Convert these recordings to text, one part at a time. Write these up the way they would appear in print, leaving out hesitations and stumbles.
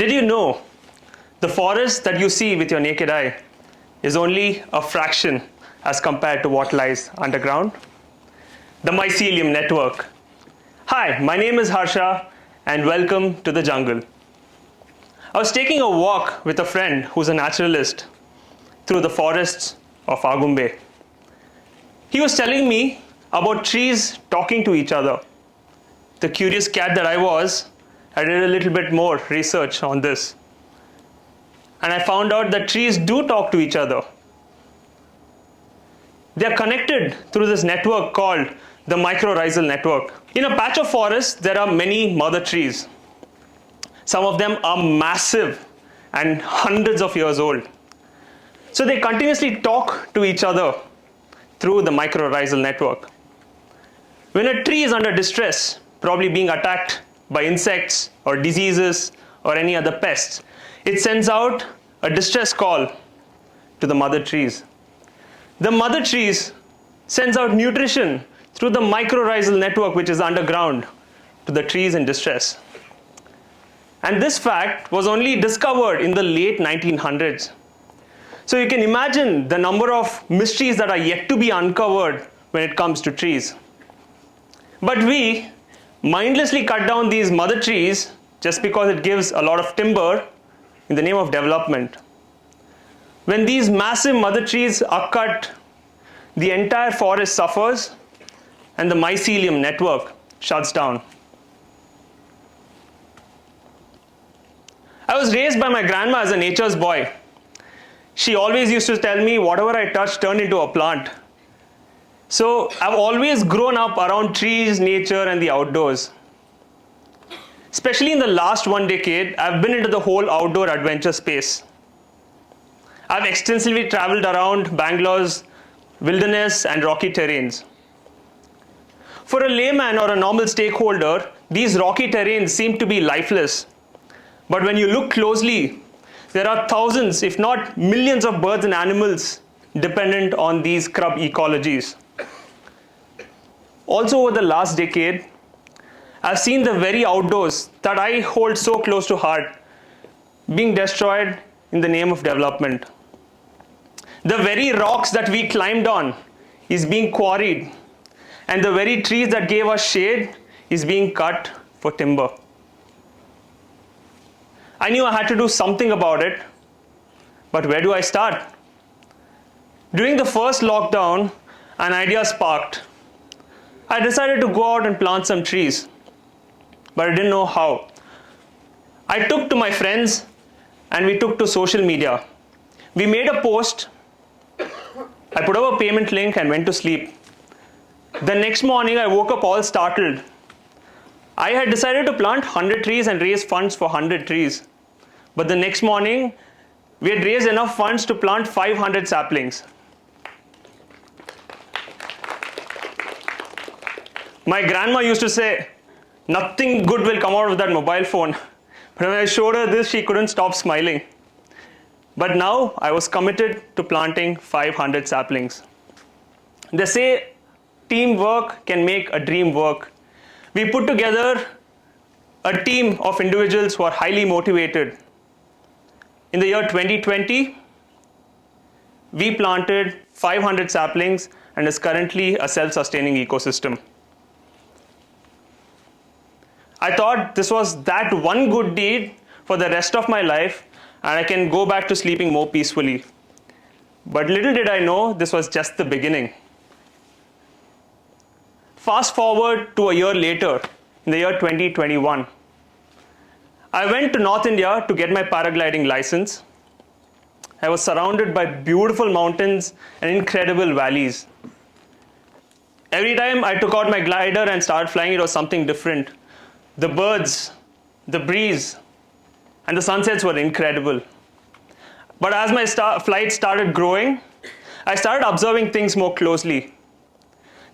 Did you know the forest that you see with your naked eye is only a fraction as compared to what lies underground? The mycelium network. Hi, my name is Harsha and welcome to the jungle. I was taking a walk with a friend who's a naturalist through the forests of Agumbe. He was telling me about trees talking to each other. The curious cat that I was, I did a little bit more research on this. And I found out that trees do talk to each other. They are connected through this network called the mycorrhizal network. In a patch of forest, there are many mother trees. Some of them are massive and hundreds of years old. So they continuously talk to each other through the mycorrhizal network. When a tree is under distress, probably being attacked by insects or diseases or any other pests, it sends out a distress call to the mother trees. The mother trees sends out nutrition through the mycorrhizal network, which is underground, to the trees in distress. And this fact was only discovered in the late 1900s. So you can imagine the number of mysteries that are yet to be uncovered when it comes to trees. But we mindlessly cut down these mother trees just because it gives a lot of timber in the name of development. When these massive mother trees are cut, the entire forest suffers and the mycelium network shuts down. I was raised by my grandma as a nature's boy. She always used to tell me whatever I touched turned into a plant. So I've always grown up around trees, nature, and the outdoors. Especially in the last 1 decade, I've been into the whole outdoor adventure space. I've extensively traveled around Bangalore's wilderness and rocky terrains. For a layman or a normal stakeholder, these rocky terrains seem to be lifeless. But when you look closely, there are thousands, if not millions of birds and animals dependent on these scrub ecologies. Also over the last decade, I've seen the very outdoors that I hold so close to heart being destroyed in the name of development. The very rocks that we climbed on is being quarried, and the very trees that gave us shade is being cut for timber. I knew I had to do something about it, but where do I start? During the first lockdown, an idea sparked. I decided to go out and plant some trees, but I didn't know how. I took to my friends and we took to social media. We made a post. I put up a payment link and went to sleep. The next morning, I woke up all startled. I had decided to plant 100 trees and raise funds for 100 trees. But the next morning, we had raised enough funds to plant 500 saplings. My grandma used to say, nothing good will come out of that mobile phone. But when I showed her this, she couldn't stop smiling. But now I was committed to planting 500 saplings. They say teamwork can make a dream work. We put together a team of individuals who are highly motivated. In the year 2020, we planted 500 saplings and is currently a self-sustaining ecosystem. I thought this was that one good deed for the rest of my life and I can go back to sleeping more peacefully. But little did I know this was just the beginning. Fast forward to a year later, in the year 2021. I went to North India to get my paragliding license. I was surrounded by beautiful mountains and incredible valleys. Every time I took out my glider and started flying, it was something different. The birds, the breeze, and the sunsets were incredible. But as my flight started growing, I started observing things more closely.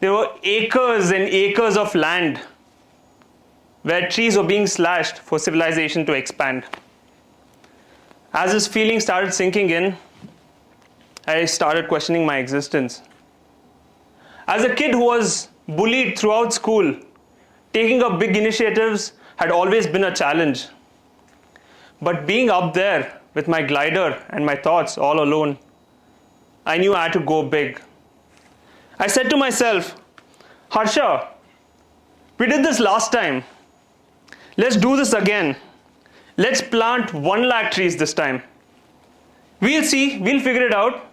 There were acres and acres of land where trees were being slashed for civilization to expand. As this feeling started sinking in, I started questioning my existence. As a kid who was bullied throughout school, taking up big initiatives had always been a challenge. But being up there with my glider and my thoughts all alone, I knew I had to go big. I said to myself, Harsha, we did this last time. Let's do this again. Let's plant 1 lakh trees this time. We'll see, we'll figure it out,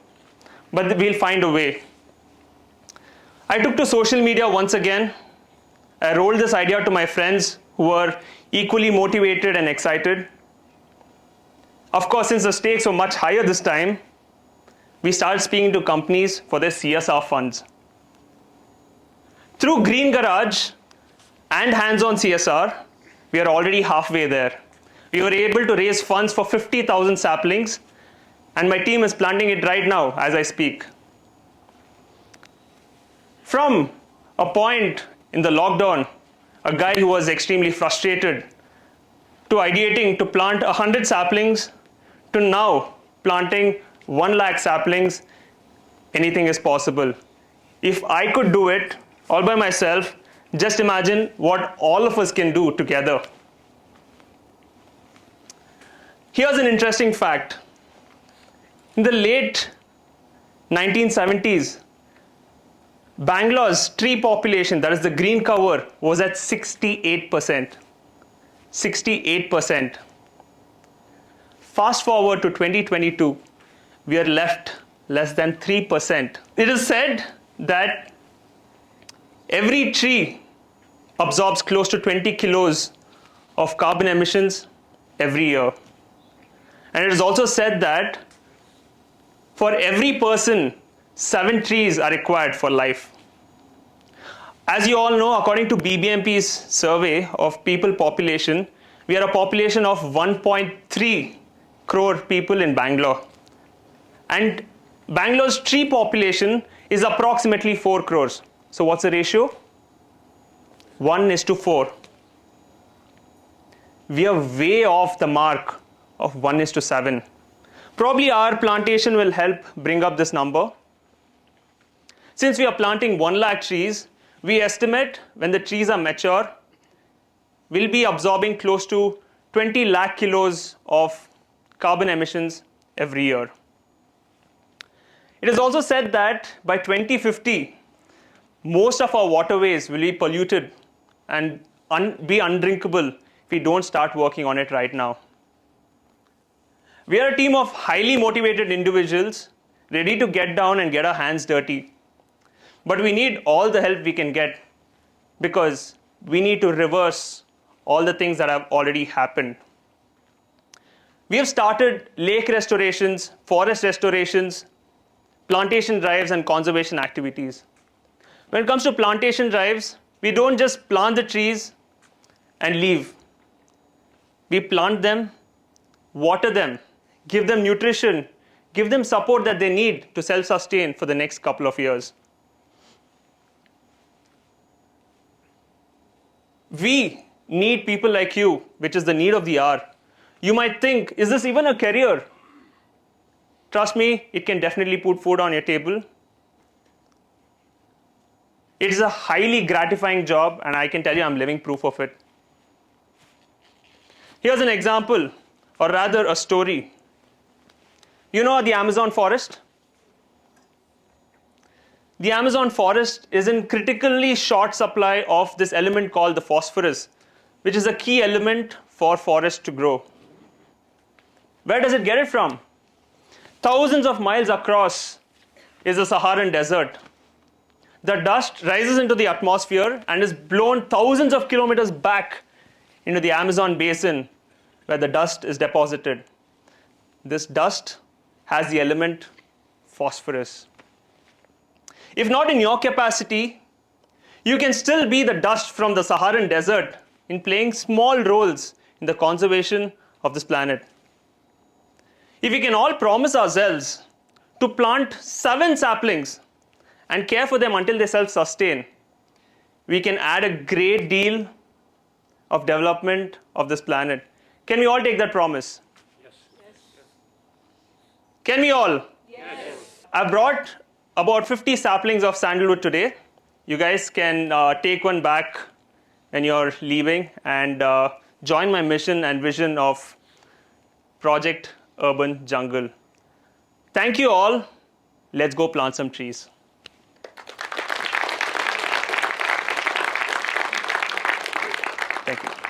but we'll find a way. I took to social media once again. I rolled this idea to my friends who were equally motivated and excited. Of course, since the stakes were much higher this time, we started speaking to companies for their CSR funds. Through Green Garage and hands-on CSR, we are already halfway there. We were able to raise funds for 50,000 saplings, and my team is planting it right now as I speak. From a point in the lockdown, a guy who was extremely frustrated, to ideating to plant 100 saplings, to now planting 1 lakh saplings, anything is possible. If I could do it all by myself, just imagine what all of us can do together. Here's an interesting fact. In the late 1970s, Bangalore's tree population, that is the green cover, was at 68%. 68%. Fast forward to 2022, we are left less than 3%. It is said that every tree absorbs close to 20 kilos of carbon emissions every year. And it is also said that for every person, 7 trees are required for life. As you all know, according to BBMP's survey of people population, we are a population of 1.3 crore people in Bangalore. And Bangalore's tree population is approximately 4 crores. So what's the ratio? 1:4. We are way off the mark of 1:7. Probably our plantation will help bring up this number. Since we are planting 1 lakh trees, we estimate when the trees are mature, we'll be absorbing close to 20 lakh kilos of carbon emissions every year. It is also said that by 2050, most of our waterways will be polluted and be undrinkable if we don't start working on it right now. We are a team of highly motivated individuals ready to get down and get our hands dirty. But we need all the help we can get because we need to reverse all the things that have already happened. We have started lake restorations, forest restorations, plantation drives, and conservation activities. When it comes to plantation drives, we don't just plant the trees and leave. We plant them, water them, give them nutrition, give them support that they need to self-sustain for the next couple of years. We need people like you, which is the need of the hour. You might think, is this even a career? Trust me, it can definitely put food on your table. It is a highly gratifying job, and I can tell you I'm living proof of it. Here's an example, or rather a story. You know the Amazon forest? The Amazon forest is in critically short supply of this element called the phosphorus, which is a key element for forests to grow. Where does it get it from? Thousands of miles across is the Saharan desert. The dust rises into the atmosphere and is blown thousands of kilometers back into the Amazon basin where the dust is deposited. This dust has the element phosphorus. If not in your capacity, you can still be the dust from the Saharan desert in playing small roles in the conservation of this planet. If we can all promise ourselves to plant 7 saplings and care for them until they self-sustain, we can add a great deal of development of this planet. Can we all take that promise? Yes. Can we all? Yes. I brought about 50 saplings of sandalwood today. You guys can take one back when you're leaving and join my mission and vision of Project Urban Jungle. Thank you all. Let's go plant some trees. Thank you.